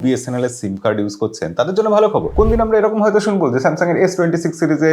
BSNL এর সিম card use করছেন তাদের জন্য ভালো খবর। কোন দিন আমরা এরকম হয়তো শুনবো যে স্যামসাং এর S26 সিরিজে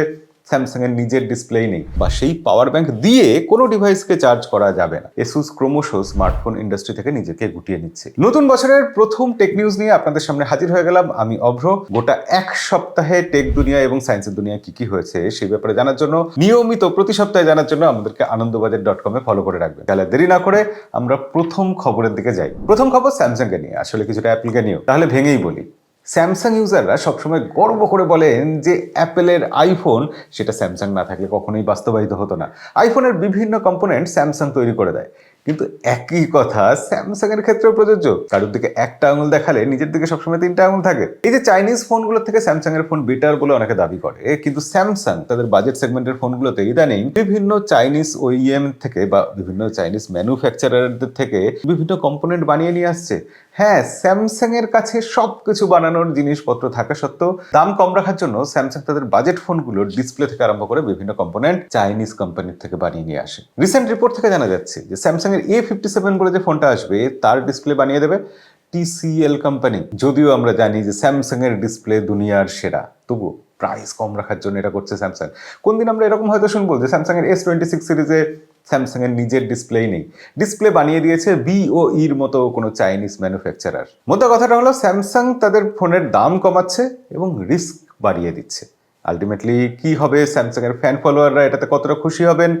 স্যামসাং এর নিজের ডিসপ্লে নেই বা সেই পাওয়ার ব্যাংক দিয়ে কোনো ডিভাইসকে চার্জ করা যাবে না। এসুস ক্রমশ স্মার্টফোন ইন্ডাস্ট্রি থেকে নিজেকে গুটিয়ে নিচ্ছে। নতুন বছরের প্রথম টেক নিউজ নিয়ে আপনাদের সামনে হাজির হয়ে গেলাম আমি অভ্র। গোটা এক সপ্তাহে টেক দুনিয়া এবং সায়েন্সের দুনিয়া কি কি হয়েছে সেই ব্যাপারে জানার জন্য নিয়মিত প্রতি সপ্তাহে জানার জন্য আমাদেরকে আনন্দবাজার.com এ ফলো করে রাখবেন। তাহলে দেরি না করে আমরা প্রথম খবরের দিকে যাই। প্রথম খবর স্যামসাং কে নিয়ে, আসলে কিছুটা অ্যাপলকে নিয়েও। তাহলে ভেঙেই বলি, স্যামসাং ইউজাররা সবসময় গর্ব করে বলেন যে অ্যাপেলের আইফোন সেটা স্যামসাং না থাকলে কখনোই বাস্তবায়িত হতো না। আইফোনের বিভিন্ন কম্পোনেন্ট স্যামসাং তৈরি করে দেয়, কিন্তু একই কথা স্যামসাং এর ক্ষেত্রেও প্রযোজ্য। কারোর দিকে একটা আঙুল দেখালে নিজের দিকে সবসময় তিনটা আঙুল থাকে। এই যে চাইনিজ ফোনগুলোর থেকে স্যামসাং এর ফোন বেটার বলে অনেকে দাবি করে, কিন্তু স্যামসাং তাদের বাজেট সেগমেন্টের ফোনগুলোতে ইদানিং বিভিন্ন চাইনিজ ওইএম থেকে বা বিভিন্ন চাইনিজ ম্যানুফ্যাকচারারদের থেকে বিভিন্ন কম্পোনেন্ট বানিয়ে নিয়ে আসছে। হ্যাঁ, স্যামসাং এর কাছে সবকিছু বানানোর জিনিসপত্র থাকা সত্ত্বেও দাম কম রাখার জন্য স্যামসাং তাদের বাজেট ফোনগুলোর ডিসপ্লে থেকে আরম্ভ করে বিভিন্ন কম্পোনেন্ট চাইনিজ কোম্পানির থেকে বানিয়ে নিয়ে আসে। রিসেন্ট রিপোর্ট থেকে জানা যাচ্ছে যে স্যামসাং এর A57 বলে যে ফোনটা আসবে তার ডিসপ্লে বানিয়ে দেবে TCL কোম্পানি। যদিও আমরা জানি যে স্যামসাং এর ডিসপ্লে দুনিয়ার সেরা, তবু প্রাইস কম রাখার জন্য এটা করছে স্যামসাং। কোন দিন আমরা এরকম হয়তো শুনবো যে স্যামসাং এর S26 সিরিজে স্যামসাং এর নিজের ডিসপ্লে নেই, ডিসপ্লে বানিয়ে দিয়েছে BOE-র মতো কোনো চাইনিজ ম্যানুফ্যাকচারার। মোদ্দা কথাটা হলো স্যামসাং তাদের ফোনের দাম কমাচ্ছে এবং রিস্ক বাড়িয়ে দিচ্ছে। আলটিমেটলি কি হবে, স্যামসাং এর ফ্যান ফলোয়াররা এটাতে কতটা খুশি হবেন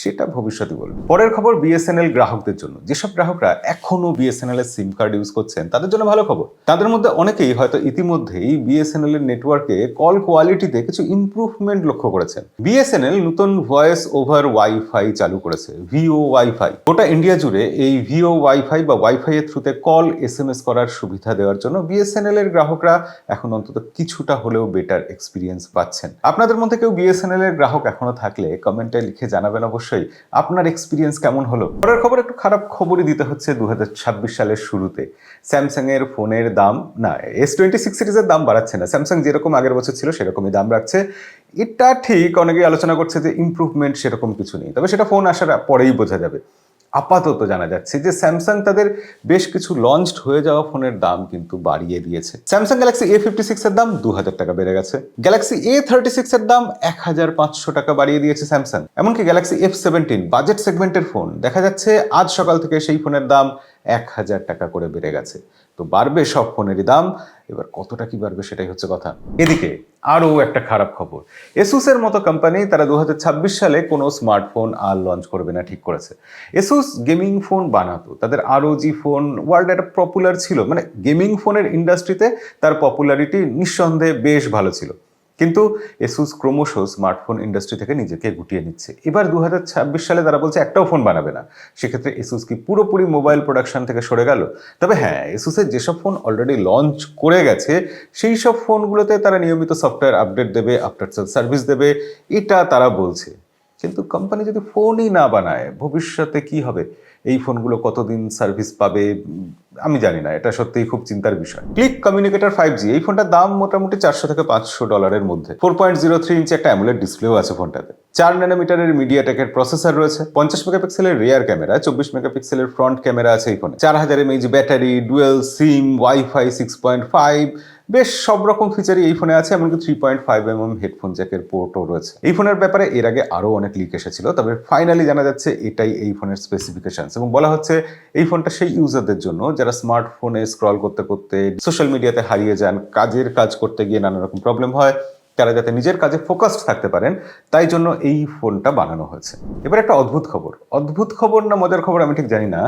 সেটা ভবিষ্যতে বলবে। পরের খবর বিএসএনএল গ্রাহকদের জন্য। যেসব গ্রাহকরা এখনো বিএসএনএল এর সিম কার্ড ইউজ করছেন তাদের জন্য ভালো খবর। তাদের মধ্যে অনেকেই হয়তো ইতিমধ্যেই বিএসএনএল এর নেটওয়ার্কে কল কোয়ালিটিতে কিছু ইমপ্রুভমেন্ট লক্ষ্য করেছেন। বিএসএনএল নতুন ভয়েস ওভার ওয়াইফাই চালু করেছে, ভিও ওয়াইফাই। গোটা ইন্ডিয়া জুড়ে এই ভিও ওয়াইফাই বা ওয়াইফাই এর থ্রুতে কল SMS করার সুবিধা দেওয়ার জন্য বিএসএনএল এর গ্রাহকরা এখন অন্তত কিছুটা হলেও বেটার এক্সপিরিয়েন্স পাচ্ছেন। আপনাদের মধ্যে কেউ বিএসএনএল এর গ্রাহক এখনো থাকলে কমেন্টে লিখে জানাবেন অবশ্যই আপনার এক্সপিরিয়েন্স কেমন হলো। পরের খবর একটু খারাপ খবরই দিতে হচ্ছে 2026 সালের শুরুতে। স্যামসাং এর ফোনের দাম না, S26 সিরিজের দাম বাড়াচ্ছে না, স্যামসাং যেরকম আগের বছর ছিল সেরকমই দাম রাখছে। এটা ঠিক, অনেকেই আলোচনা করছে যে ইমপ্রুভমেন্ট সেরকম কিছু নেই, তবে সেটা ফোন আসার পরেই বোঝা যাবে। আপাতত জানা যাচ্ছে যে স্যামসাং তাদের বেশ কিছু লঞ্চড হয়ে যাওয়া ফোনের দাম কিন্তু বাড়িয়ে দিয়েছে। স্যামসাং গ্যালাক্সি A56 এর দাম 2000 টাকা বেড়ে গেছে, গ্যালাক্সি A36 এর দাম 1500 টাকা বাড়িয়ে দিয়েছে স্যামসাং। এমনকি গ্যালাক্সি F17 বাজেট সেগমেন্টের ফোন দেখা যাচ্ছে আজ সকাল থেকে সেই ফোনের দাম 1000 টাকা করে বেড়ে গেছে। তো বাড়বে সব ফোনেরই দাম, এবার কতটা কি বাড়বে সেটাই হচ্ছে কথা। এদিকে আরও একটা খারাপ খবর, এসুসের মতো কোম্পানি তারা 2026 সালে কোনো স্মার্টফোন আর লঞ্চ করবে না ঠিক করেছে। এসুস গেমিং ফোন বানাতো, তাদের ROG ফোন ওয়ার্ল্ডে একটা পপুলার ছিল, মানে গেমিং ফোনের ইন্ডাস্ট্রিতে তার পপুলারিটি নিঃসন্দেহে বেশ ভালো ছিল। কিন্তু এসুস ক্রমশ স্মার্টফোন ইন্ডাস্ট্রি থেকে নিজেকে গুটিয়ে নিচ্ছে। এবার 2026 সালে তারা বলছে একটাও ফোন বানাবে না। সেক্ষেত্রে এসুস কি পুরোপুরি মোবাইল প্রোডাকশন থেকে সরে গেল? তবে হ্যাঁ, এসুসের যেসব ফোন অলরেডি লঞ্চ করে গেছে সেই সব ফোনগুলোতে তারা নিয়মিত সফটওয়্যার আপডেট দেবে, আফটার সেল সার্ভিস দেবে, এটা তারা বলছে। কিন্তু কোম্পানি যদি ফোনই না বানায় ভবিষ্যতে কি হবে? এই ফোনগুলো কতদিন সার্ভিস পাবে আমি জানি না, এটা সত্যিই খুব চিন্তার বিষয়। ক্লিক কমিউনিকেটর 5G, এই ফোনটার দাম মোটামুটি $400 থেকে $500 মধ্যে। 4.03 ইঞ্চি একটা অ্যামোলেড ডিসপ্লেও আছে ফোনটাতে। 4 ন্যানোমিটারের মিডিয়াটেকের প্রসেসর রয়েছে, 50 মেগাপিক্সেলের রিয়ার ক্যামেরা, 24 মেগাপিক্সেলের ফ্রন্ট ক্যামেরা আছে এই ফোনে, 4000 mAh ব্যাটারি, ডুয়েল সিম, ওয়াইফাই 6.5, বেশ সব রকম ফিচারই এই ফোনে আছে। এমনকি 3.5mm হেডফোন জ্যাকের পোর্টও রয়েছে। এই ফোনের ব্যাপারে এর আগে আরও অনেক লিক এসেছিল, তবে ফাইনালি জানা যাচ্ছে এটাই এই ফোনের স্পেসিফিকেশনস, এবং বলা হচ্ছে এই ফোনটা সেই ইউজারদের জন্য যারা স্মার্টফোনে স্ক্রল করতে করতে সোশ্যাল মিডিয়াতে হারিয়ে যান, কাজ করতে গিয়ে নানা রকম প্রবলেম হয়, তারা যাতে নিজের কাজে ফোকাসড থাকতে পারেন তাই জন্য এই ফোনটা বানানো হয়েছে। এবার একটা অদ্ভুত খবর না মজার খবর আমি ঠিক জানি না,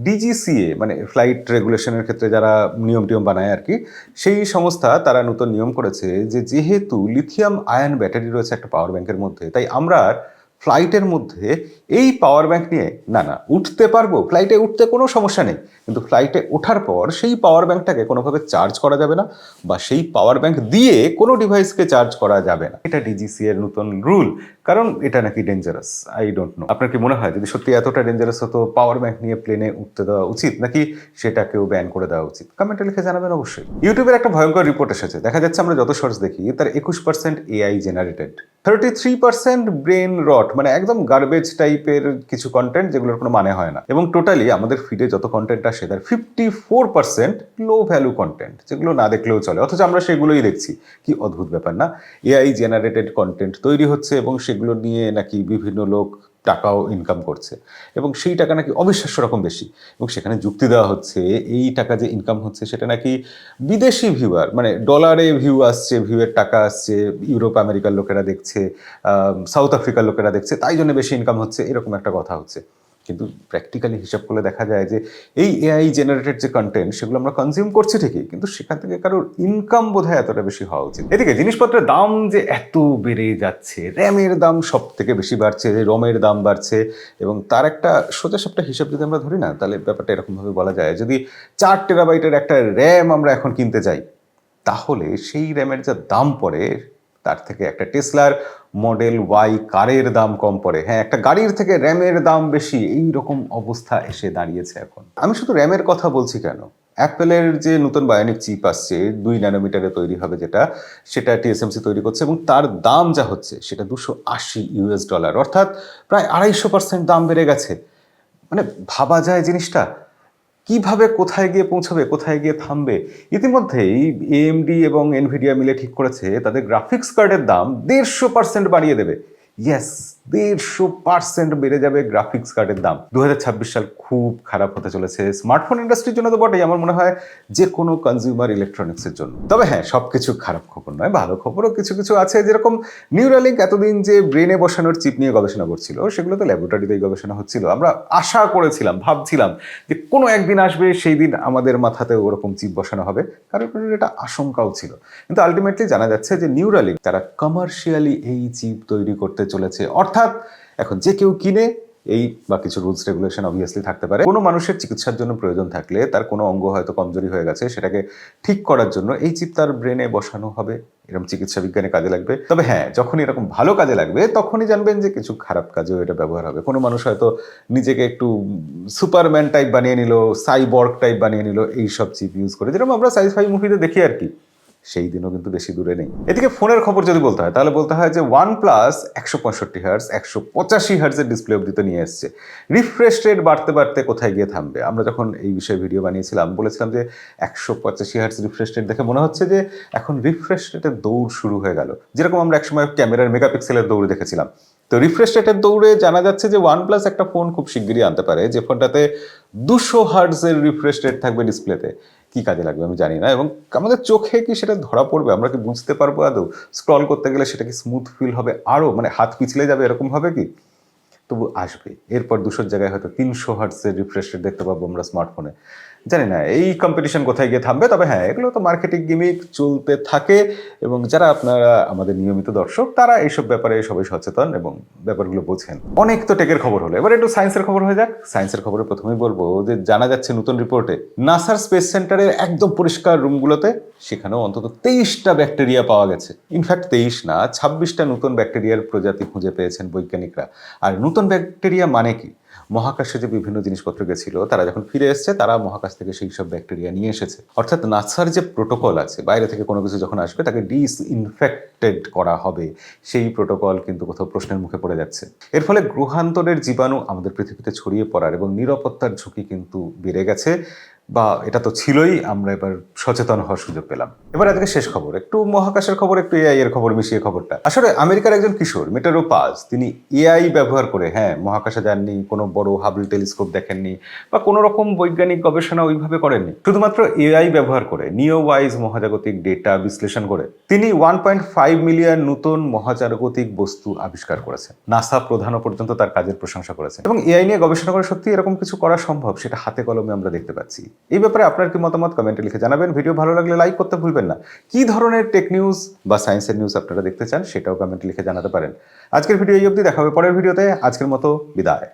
DGCA মানে ফ্লাইট রেগুলেশনের ক্ষেত্রে যারা নিয়ম বানায় আর কি, সেই সংস্থা তারা নতুন নিয়ম করেছে যে যেহেতু লিথিয়াম আয়ন ব্যাটারি রয়েছে একটা পাওয়ার ব্যাংকের মধ্যে, তাই আমরা ফ্লাইটের মধ্যে এই পাওয়ার ব্যাংক নিয়ে না উঠতে পারবো, ফ্লাইটে উঠতে কোনো সমস্যা নেই, কিন্তু ফ্লাইটে ওঠার পর সেই পাওয়ার ব্যাংকটাকে কোনোভাবে চার্জ করা যাবে না বা সেই পাওয়ার ব্যাংক দিয়ে কোনো ডিভাইসকে চার্জ করা যাবে না। এটা DGCA এর নতুন রুল, কারণ এটা নাকি ডেঞ্জারাস। আই ডোন্ট নো, আপনার কি মনে হয় যদি সত্যি এতটা ডেঞ্জারাস হতো পাওয়ার ব্যাংক নিয়ে প্লেনে উঠতে দেওয়া উচিত নাকি সেটাকেও ব্যান করে দেওয়া উচিত? কমেন্টে লিখে জানাবেন অবশ্যই। ইউটিউবের একটা ভয়ঙ্কর রিপোর্ট এসেছে, দেখা যাচ্ছে আমরা যত শর্টস দেখি তার 21% AI জেনারেটেড। 33% ব্রেন রট, মানে একদম গার্বেজ টাইপের কিছু কন্টেন্ট যেগুলোর কোনো মানে হয় না। এবং টোটালি আমাদের ফিডে যত কন্টেন্ট আসে তার 54% লো ভ্যালু কন্টেন্ট, যেগুলো না দেখলেও চলে, অথচ আমরা সেগুলোই দেখছি। কি অদ্ভুত ব্যাপার না? এআই জেনারেটেড কন্টেন্ট তৈরি হচ্ছে এবং সেগুলো নিয়ে নাকি বিভিন্ন লোক টাকাও ইনকাম করছে, এবং সেই টাকা নাকি অবিশ্বাস্য রকম বেশি। এবং সেখানে যুক্তি দেওয়া হচ্ছে এই টাকা যে ইনকাম হচ্ছে সেটা নাকি বিদেশি ভিউয়ার, মানে ডলারে ভিউ আসছে, ভিউয়ের টাকা আসছে, ইউরোপ আমেরিকার লোকেরা দেখছে, সাউথ আফ্রিকার লোকেরা দেখছে, তাই জন্য বেশি ইনকাম হচ্ছে, এরকম একটা কথা হচ্ছে। কিন্তু প্র্যাকটিক্যালি হিসাব করলে দেখা যায় যে এই এআই জেনারেটেড যে কন্টেন্ট সেগুলো আমরা কনজিউম করছি ঠিকই, কিন্তু সেখান থেকে কারোর ইনকাম বোধহয় এতটা বেশি হওয়া উচিত। এদিকে জিনিসপত্রের দাম যে এত বেড়ে যাচ্ছে, র্যামের দাম সব থেকে বেশি বাড়ছে, রমের দাম বাড়ছে, এবং তার একটা সোজাসাপটা হিসাব যদি আমরা ধরি না, তাহলে ব্যাপারটা এরকমভাবে বলা যায়, যদি 4 টেরাবাইটের একটা র্যাম আমরা এখন কিনতে যাই, তাহলে সেই র্যামের যা দাম পড়ে তার থেকে একটা টেসলার মডেল ওয়াই কারের দাম কম পড়ে। হ্যাঁ, একটা গাড়ির থেকে র্যামের দাম বেশি, এই রকম অবস্থা এসে দাঁড়িয়েছে এখন। আমি শুধু র্যামের কথা বলছি কেন, অ্যাপেলের যে নতুন বায়োনিক চিপ আসছে 2 ন্যানোমিটারে তৈরি হবে, সেটা টিএসএমসি তৈরি করছে, এবং তার দাম যা হচ্ছে সেটা $280, অর্থাৎ প্রায় 250% দাম বেড়ে গেছে। মানে ভাবা যায় জিনিসটা কিভাবে কোথায় গিয়ে পৌঁছাবে, কোথায় গিয়ে থামবে। ইতিমধ্যেই এএমডি এবং এনভিডিয়া মিলে ঠিক করেছে তাদের গ্রাফিক্স কার্ডের দাম 150% বাড়িয়ে দেবে। ইয়েস, 150% বেড়ে যাবে গ্রাফিক্স কার্ডের দাম। 2026 সাল খুব খারাপ হতে চলেছে স্মার্টফোন ইন্ডাস্ট্রির জন্য তো বটেই, আমার মনে হয় যে কোনো কনজিউমার ইলেকট্রনিক্সের জন্য। তবে হ্যাঁ, সবকিছু খারাপ খবর নয়, ভালো খবরও কিছু কিছু আছে। যেরকম নিউরালিঙ্ক এতদিন যে ব্রেনে বসানোর চিপ নিয়ে গবেষণা করছিল, সেগুলো তো ল্যাবরেটরিতেই গবেষণা হচ্ছিল। আমরা আশা করেছিলাম, ভাবছিলাম যে কোনো একদিন আসবে সেই দিন আমাদের মাথাতে ওরকম চিপ বসানো হবে, কারণ এটা আশঙ্কাও ছিল। কিন্তু আলটিমেটলি জানা যাচ্ছে যে নিউরালিঙ্ক তারা কমার্শিয়ালি এই চিপ তৈরি করতে চলেছে, অর্থাৎ এখন যে কেউ কিনে, এই বা কিছু রুলস রেগুলেশন অবভিয়াসলি থাকতে পারে, কোনো মানুষের চিকিৎসার জন্য প্রয়োজন থাকলে, তার কোনো অঙ্গ হয়তো কমজোরি হয়ে গেছে, সেটাকে ঠিক করার জন্য এই চিপ তার ব্রেনে বসানো হবে, এরকম চিকিৎসা বিজ্ঞানে কাজে লাগবে। তবে হ্যাঁ, যখনই এরকম ভালো কাজে লাগবে তখনই জানবেন যে কিছু খারাপ কাজেও এটা ব্যবহার হবে। কোনো মানুষ হয়তো নিজেকে একটু সুপারম্যান টাইপ বানিয়ে নিল, সাইবর্গ টাইপ বানিয়ে নিল এইসব চিপ ইউজ করে, যেরকম আমরা সাই-ফাই মুভিতে দেখি আর কি। সেই দিনও কিন্তু বেশি দূরে নেই। এদিকে ফোনের খবর যদি বলতে হয়, তাহলে বলতে হয় যে OnePlus 165 Hz 185 Hz ডিসপ্লে অবধি তো নিয়ে এসছে। রিফ্রেশ রেট বাড়তে বাড়তে কোথায় গিয়ে থামবে? আমরা যখন এই বিষয়ে ভিডিও বানিয়েছিলাম বলেছিলাম যে 185 Hz রিফ্রেশ রেট দেখে মনে হচ্ছে যে এখন রিফ্রেশ রেটের দৌড় শুরু হয়ে গেল, যেরকম আমরা একসময় ক্যামেরার মেগাপিক্সেলের দৌড় দেখেছিলাম। তো রিফ্রেশ রেটের দৌড়ে জানা যাচ্ছে যে OnePlus একটা ফোন খুব শিগগিরই আনতে পারে, যে ফোনটাতে 200 হার্টজের রিফ্রেশ রেট থাকবে ডিসপ্লেতে। কি কাজে লাগবে আমি জানি না, এবং আমাদের চোখে কি সেটা ধরা পড়বে? আমরা কি বুঝতে পারবো আদৌ? স্ক্রল করতে গেলে সেটা কি স্মুথ ফিল হবে আরও, মানে হাত পিছলে যাবে এরকম হবে কি? তবু আসবে। এরপর 200 জায়গায় হয়তো 300 হার্টজের রিফ্রেশ রেট দেখতে পাবো আমরা স্মার্টফোনে। জানি না এই কম্পিটিশন কোথায় গিয়ে থামবে। তবে হ্যাঁ, এগুলো তো মার্কেটিং গিমিক চলতে থাকে, এবং যারা আপনারা আমাদের নিয়মিত দর্শক তারা এইসব ব্যাপারে সবাই সচেতন এবং ব্যাপারগুলো বোঝেন। অনেক তো টেকের খবর হলো, এবার একটু সায়েন্সের খবর হয়ে যাক। সায়েন্সের খবরে প্রথমেই বলবো যে জানা যাচ্ছে নতুন রিপোর্টে নাসার স্পেস সেন্টারের একদম পরিষ্কার রুমগুলোতে সেখানেও অন্তত 23টা ব্যাকটেরিয়া পাওয়া গেছে। ইনফ্যাক্ট 23 না, 26টা নতুন ব্যাকটেরিয়ার প্রজাতি খুঁজে পেয়েছেন বৈজ্ঞানিকরা। আর নতুন ব্যাকটেরিয়া মানে কি? মহাকাশে যে বিভিন্ন জিনিসপত্র গেছিল, তারা যখন ফিরে এসছে তারা মহাকাশ থেকে সেই সব ব্যাকটেরিয়া নিয়ে এসেছে। অর্থাৎ নাসার যে প্রোটোকল আছে, বাইরে থেকে কোনো কিছু যখন আসবে তাকে ডিসইনফেক্টেড করা হবে, সেই প্রোটোকল কিন্তু কোথাও প্রশ্নের মুখে পড়ে যাচ্ছে। এর ফলে গ্রহান্তরের জীবাণু আমাদের পৃথিবীতে ছড়িয়ে পড়ার এবং নিরাপত্তার ঝুঁকি কিন্তু বেড়ে গেছে, বা এটা তো ছিলই, আমরা এবার সচেতন হওয়ার সুযোগ পেলাম। এবার আজকে শেষ খবর, একটু মহাকাশের খবর, একটু এআই এর খবর মিশিয়ে খবরটা। আসলে আমেরিকার একজন কিশোর মেটেরো পাজ, তিনি এআই ব্যবহার করে, হ্যাঁ, মহাকাশে যাননি, কোনো বড় হাবল টেলিস্কোপ দেখেননি, বা কোনো রকম বৈজ্ঞানিক গবেষণা ওইভাবে করেননি, শুধুমাত্র এআই ব্যবহার করে নিওওয়াইজ মহাজাগতিক ডেটা বিশ্লেষণ করে তিনি 1.5 মিলিয়ন নতুন মহাজাগতিক বস্তু আবিষ্কার করেছেন। নাসা প্রধানও পর্যন্ত তার কাজের প্রশংসা করেছে। এবং এআই নিয়ে গবেষণা করে সত্যি এরকম কিছু করা সম্ভব, সেটা হাতে কলমে আমরা দেখতে পাচ্ছি। এই ব্যাপারে আপনার কি মতামত কমেন্টে লিখে জানাবেন। ভিডিও ভালো লাগলে লাইক করতে ভুলবেন না। কি ধরনের টেক নিউজ বা সায়েন্সের নিউজ আপনারা দেখতে চান সেটাও কমেন্টে লিখে জানাতে পারেন। আজকের ভিডিও এই অবধি, দেখা হবে পরের ভিডিওতে। আজকের মতো বিদায়।